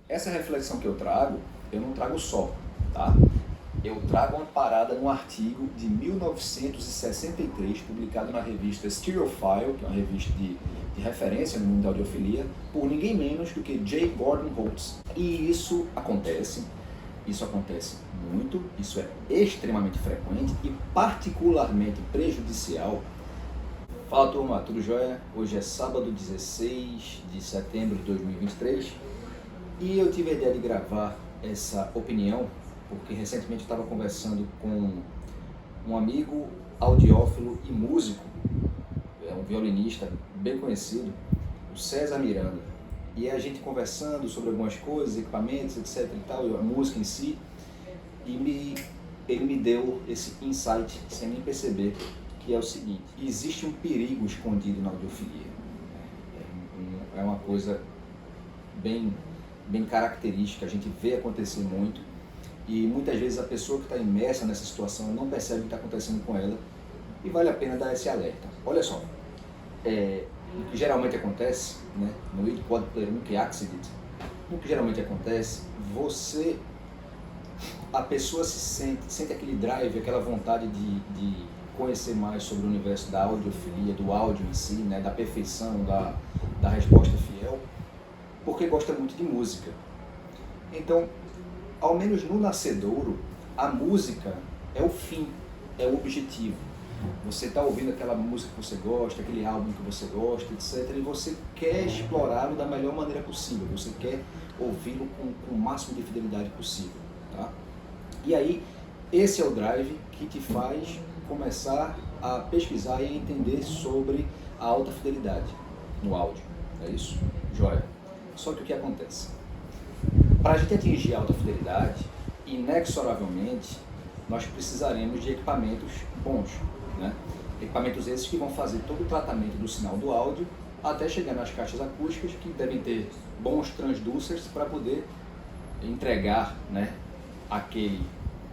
Essa reflexão que eu não trago só, tá? Eu trago uma parada num artigo de 1963, publicado na revista Stereophile, que é uma revista de referência no mundo da audiofilia, por ninguém menos do que J. Gordon Holtz. E isso acontece muito, isso é extremamente frequente e particularmente prejudicial. Fala turma, tudo jóia? Hoje é sábado 16 de setembro de 2023 e eu tive a ideia de gravar essa opinião porque recentemente eu estava conversando com um amigo audiófilo e músico, é um violinista bem conhecido, o César Miranda, e a gente conversando sobre algumas coisas, equipamentos, etc e tal, a música em si, e ele me deu esse insight sem nem perceber, que é o seguinte: existe um perigo escondido na audiofilia. É uma coisa bem característica, a gente vê acontecer muito, e muitas vezes a pessoa que está imersa nessa situação não percebe o que está acontecendo com ela, e vale a pena dar esse alerta. Olha só, o que geralmente acontece, né, no id quod plurumque accidit, o que geralmente acontece, a pessoa sente aquele drive, aquela vontade de conhecer mais sobre o universo da audiofilia, do áudio em si, né, da perfeição, da resposta fiel, porque gosta muito de música. Então, ao menos no nascedouro, a música é o fim, é o objetivo. Você está ouvindo aquela música que você gosta, aquele álbum que você gosta, etc. E você quer explorá-lo da melhor maneira possível, você quer ouvi-lo com o máximo de fidelidade possível. Tá? E aí, esse é o drive que te faz começar a pesquisar e entender sobre a alta fidelidade no áudio. É isso? Joia. Só que o que acontece? Para a gente atingir a alta fidelidade, inexoravelmente, nós precisaremos de equipamentos bons, né? Equipamentos esses que vão fazer todo o tratamento do sinal do áudio até chegar nas caixas acústicas, que devem ter bons transducers para poder entregar, né, aquele,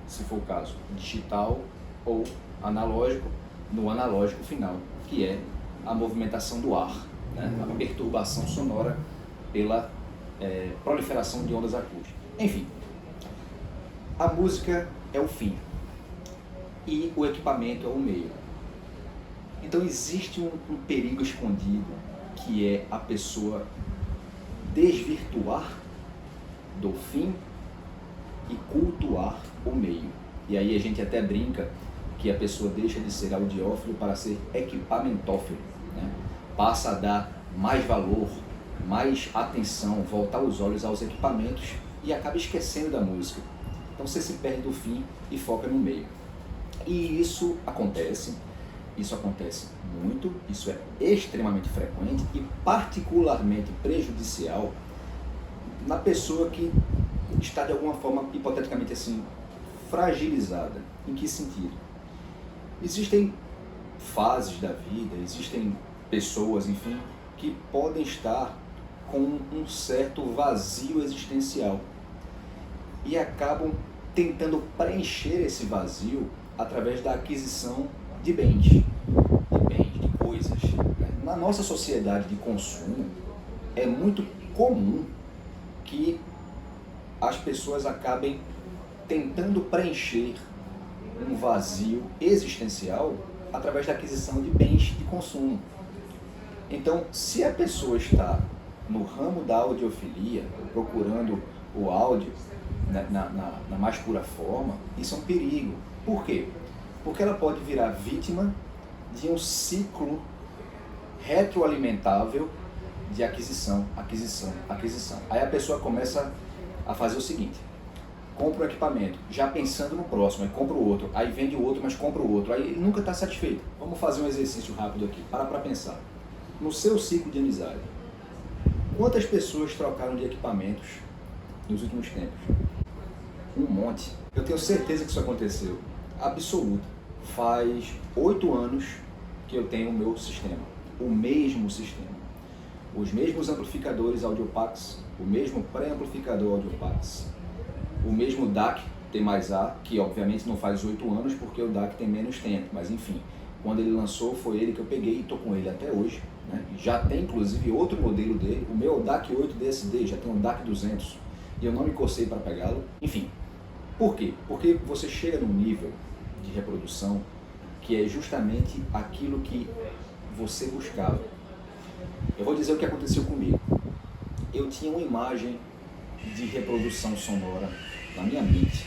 se for o caso, digital ou analógico, no analógico final, que é a movimentação do ar, né? A perturbação sonora pela proliferação de ondas acústicas. Enfim, a música é o fim e o equipamento é o meio. Então existe um perigo escondido, que é a pessoa desvirtuar do fim e cultuar o meio. E aí a gente até brinca que a pessoa deixa de ser audiófilo para ser equipamentófilo, né? Passa a dar mais valor, mais atenção, voltar os olhos aos equipamentos e acaba esquecendo da música. Então você se perde do fim e foca no meio. E isso acontece muito, isso é extremamente frequente e particularmente prejudicial na pessoa que está de alguma forma, hipoteticamente assim, fragilizada. Em que sentido? Existem fases da vida, existem pessoas, enfim, que podem estar com um certo vazio existencial e acabam tentando preencher esse vazio através da aquisição de bens, de coisas. Na nossa sociedade de consumo, é muito comum que as pessoas acabem tentando preencher um vazio existencial através da aquisição de bens de consumo. Então, se a pessoa está no ramo da audiofilia, procurando o áudio na mais pura forma, isso é um perigo. Por quê? Porque ela pode virar vítima de um ciclo retroalimentável de aquisição. Aí a pessoa começa a fazer o seguinte: compra o equipamento, já pensando no próximo, aí compra o outro, aí vende o outro, mas compra o outro, aí ele nunca está satisfeito. Vamos fazer um exercício rápido aqui, para pensar. No seu ciclo de amizade, quantas pessoas trocaram de equipamentos nos últimos tempos? Um monte. Eu tenho certeza que isso aconteceu. Absoluta. Faz 8 anos que eu tenho o meu sistema. O mesmo sistema. Os mesmos amplificadores Audiopax, o mesmo pré-amplificador Audiopax, o mesmo DAC T+A, que obviamente não faz 8 anos porque o DAC tem menos tempo, mas enfim, quando ele lançou foi ele que eu peguei e estou com ele até hoje, né? Já tem inclusive outro modelo dele, o meu DAC 8 DSD, já tem um DAC 200, e eu não me cocei para pegá-lo. Enfim, por quê? Porque você chega num nível de reprodução que é justamente aquilo que você buscava. Eu vou dizer o que aconteceu comigo. Eu tinha uma imagem de reprodução sonora na minha mente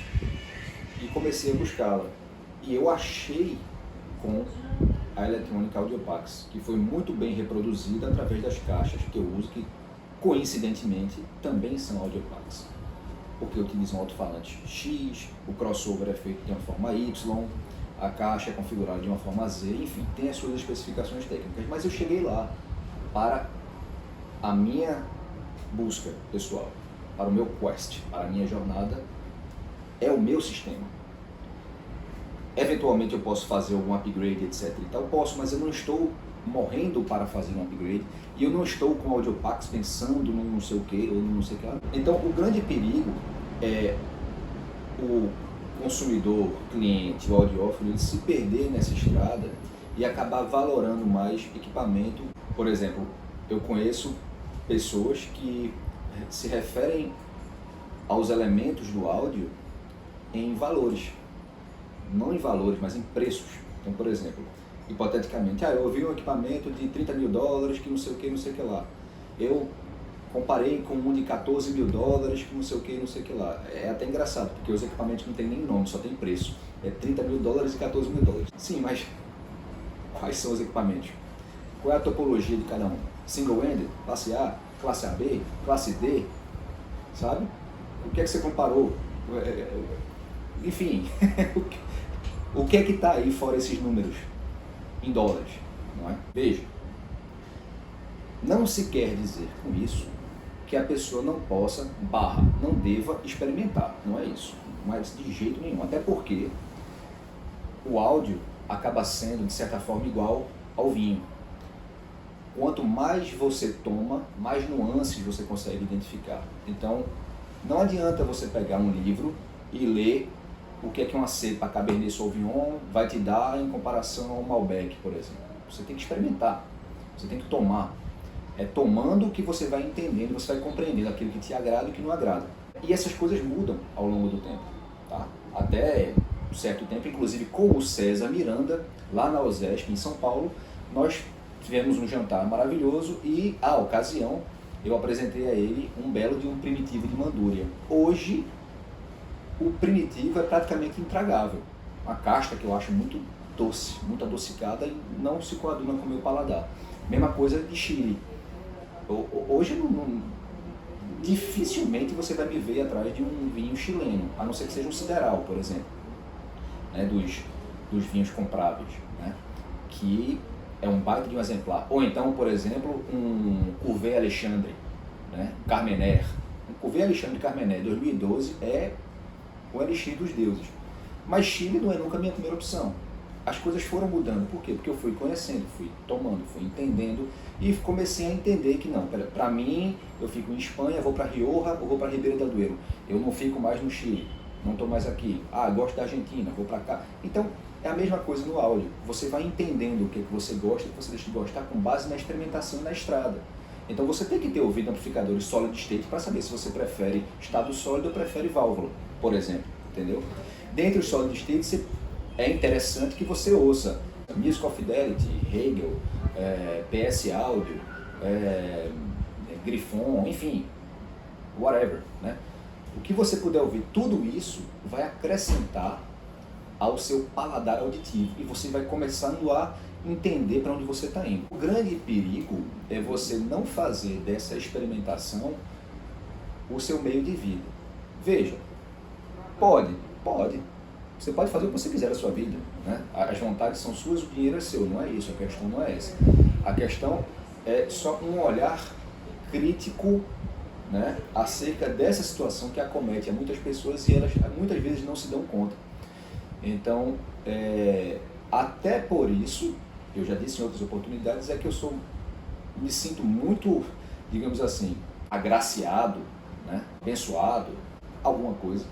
e comecei a buscá-la. E eu achei com a Electronic Audiopax, que foi muito bem reproduzida através das caixas que eu uso, que coincidentemente também são Audiopax, porque utilizam alto-falante X, o crossover é feito de uma forma Y, a caixa é configurada de uma forma Z, enfim, tem as suas especificações técnicas, mas eu cheguei lá para a minha busca pessoal, para o meu quest, para a minha jornada, é o meu sistema. Eventualmente eu posso fazer algum upgrade, etc e tal, posso, mas eu não estou morrendo para fazer um upgrade, e eu não estou com o Audiopax pensando no não sei o que, ou no não sei o que lá. Então o grande perigo é o consumidor, cliente, o audiófilo, ele se perder nessa estrada e acabar valorando mais equipamento. Por exemplo, eu conheço pessoas que se referem aos elementos do áudio em valores, não em valores, mas em preços. Então, por exemplo, hipoteticamente, eu ouvi um equipamento de 30 mil dólares que não sei o que lá. Eu comparei com um de 14 mil dólares que não sei o que lá. É até engraçado, porque os equipamentos não tem nem nome, só tem preço. É 30 mil dólares e 14 mil dólares. Sim, mas quais são os equipamentos? Qual é a topologia de cada um? Single-ended, classe A, classe AB, classe D, sabe? O que é que você comparou? Enfim, o que é que está aí fora esses números em dólares, não é? Veja, não se quer dizer com isso que a pessoa não possa, não deva experimentar, não é isso, mas de jeito nenhum, até porque o áudio acaba sendo, de certa forma, igual ao vinho. Quanto mais você toma, mais nuances você consegue identificar. Então, não adianta você pegar um livro e ler o que é que uma cepa Cabernet Sauvignon vai te dar em comparação ao Malbec, por exemplo. Você tem que experimentar, você tem que tomar. É tomando que você vai entendendo, você vai compreendendo aquilo que te agrada e o que não agrada. E essas coisas mudam ao longo do tempo, tá? Até um certo tempo, inclusive com o César Miranda, lá na OSESP, em São Paulo, nós tivemos um jantar maravilhoso e, à ocasião, eu apresentei a ele um belo de um primitivo de Mandúria. Hoje, o primitivo é praticamente intragável. Uma casca que eu acho muito doce, muito adocicada e não se coaduna com o meu paladar. Mesma coisa de Chile. Hoje, dificilmente você vai me ver atrás de um vinho chileno, a não ser que seja um sideral, por exemplo, né, dos vinhos compráveis, né, que é um baita de um exemplar. Ou então, por exemplo, um Cuvée Alexandre, né, Carmener. Um Cuvée Alexandre Carmener 2012 é o elixir dos deuses. Mas Chile não é nunca a minha primeira opção. As coisas foram mudando. Por quê? Porque eu fui conhecendo, fui tomando, fui entendendo e comecei a entender que não, para mim, eu fico em Espanha, vou para Rioja ou vou para Ribeira del Duero. Eu não fico mais no Chile, não estou mais aqui. Gosto da Argentina, vou para cá. Então, é a mesma coisa no áudio. Você vai entendendo o que você gosta e o que você deixa de gostar com base na experimentação e na estrada. Então, você tem que ter ouvido amplificadores solid state para saber se você prefere estado sólido ou prefere válvula, por exemplo, entendeu? Dentre os solid states, é interessante que você ouça Musical Fidelity, Hegel, PS Audio, Griffon, enfim, whatever, né? O que você puder ouvir, tudo isso vai acrescentar ao seu paladar auditivo e você vai começando a entender para onde você está indo. O grande perigo é você não fazer dessa experimentação o seu meio de vida. Veja, pode. Você pode fazer o que você quiser da sua vida, né? As vontades são suas, o dinheiro é seu, não é isso, a questão não é essa. A questão é só um olhar crítico, né, acerca dessa situação que acomete a muitas pessoas e elas muitas vezes não se dão conta. Então, até por isso, eu já disse em outras oportunidades, é que me sinto muito, digamos assim, agraciado, né, abençoado, alguma coisa,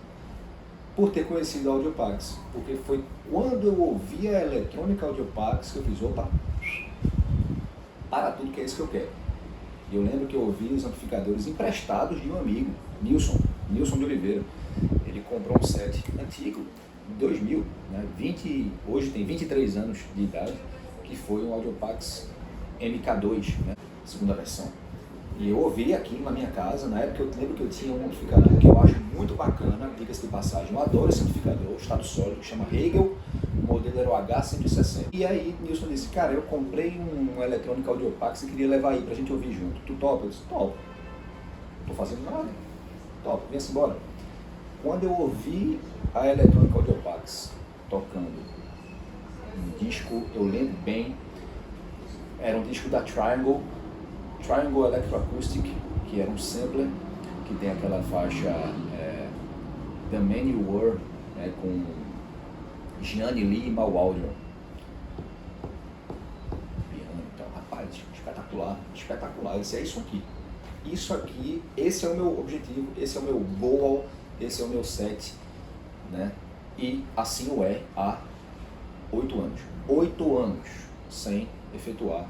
por ter conhecido a Audiopax, porque foi quando eu ouvi a eletrônica Audiopax que eu fiz, opa, para tudo que é isso que eu quero. E eu lembro que eu ouvi os amplificadores emprestados de um amigo, Nilson Nilson de Oliveira. Ele comprou um set antigo, 2000, né? Hoje tem 23 anos de idade, que foi um Audiopax MK2, né? Segunda versão. E eu ouvi aqui na minha casa, na época eu lembro que eu tinha um amplificador que eu acho muito bacana, diga-se de passagem, eu adoro esse amplificador, estado sólido, que chama Hegel, o modelo era o H160. E aí Nilson disse, cara, eu comprei um eletrônico Audiopax e queria levar aí pra gente ouvir junto. Tu topa? Eu disse, topo. Não tô fazendo nada. Topo, vem-se embora. Quando eu ouvi a eletrônica Audiopax tocando um disco, eu lembro bem, era um disco da Triangle Electroacoustic, que era um sampler, que tem aquela faixa The Man You Were, com Gianni Lee e Mal Waldron. Então, rapaz, espetacular, espetacular. Esse é isso aqui. Isso aqui, esse é o meu objetivo, esse é o meu goal, esse é o meu set, né? E assim o é há 8 anos. 8 anos sem efetuar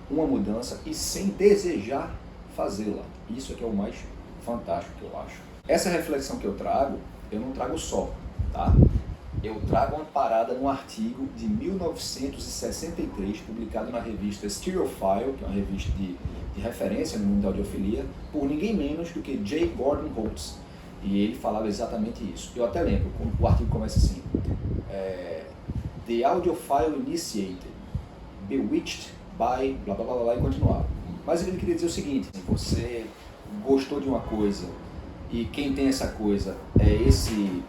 uma mudança e sem desejar fazê-la. Isso aqui é o mais fantástico que eu acho. Essa reflexão que eu não trago só, tá? Eu trago uma parada num artigo de 1963, publicado na revista Stereophile, que é uma revista de referência no mundo da audiofilia, por ninguém menos do que J. Gordon Holtz. E ele falava exatamente isso. Eu até lembro, o artigo começa assim, The Audiophile Initiated, Bewitched by blá blá blá blá, e continuava. Mas ele queria dizer o seguinte, você gostou de uma coisa e quem tem essa coisa é esse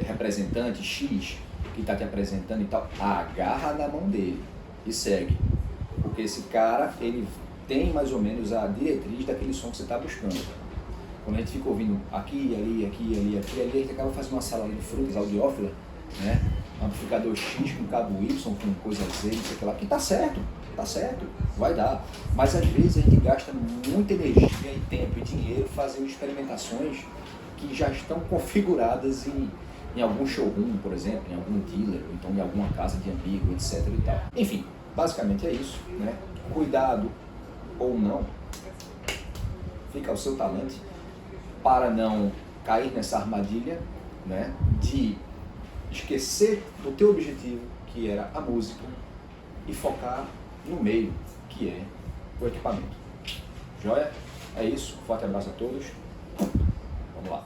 representante X que está te apresentando e tal, agarra na mão dele e segue. Porque esse cara, ele tem mais ou menos a diretriz daquele som que você está buscando. Quando a gente fica ouvindo aqui, ali, a gente acaba fazendo uma salada de frutas audiófila, né? Amplificador X com cabo Y, com coisa Z, não sei o que lá, que tá certo, vai dar. Mas às vezes a gente gasta muita energia e tempo e dinheiro fazendo experimentações que já estão configuradas em algum showroom, por exemplo, em algum dealer, ou então em alguma casa de amigo, etc e tal. Enfim, basicamente é isso, né? Cuidado ou não, fica ao seu talento para não cair nessa armadilha, né? De esquecer do teu objetivo, que era a música, e focar no meio, que é o equipamento. Joia? É isso. Forte abraço a todos. Vamos lá.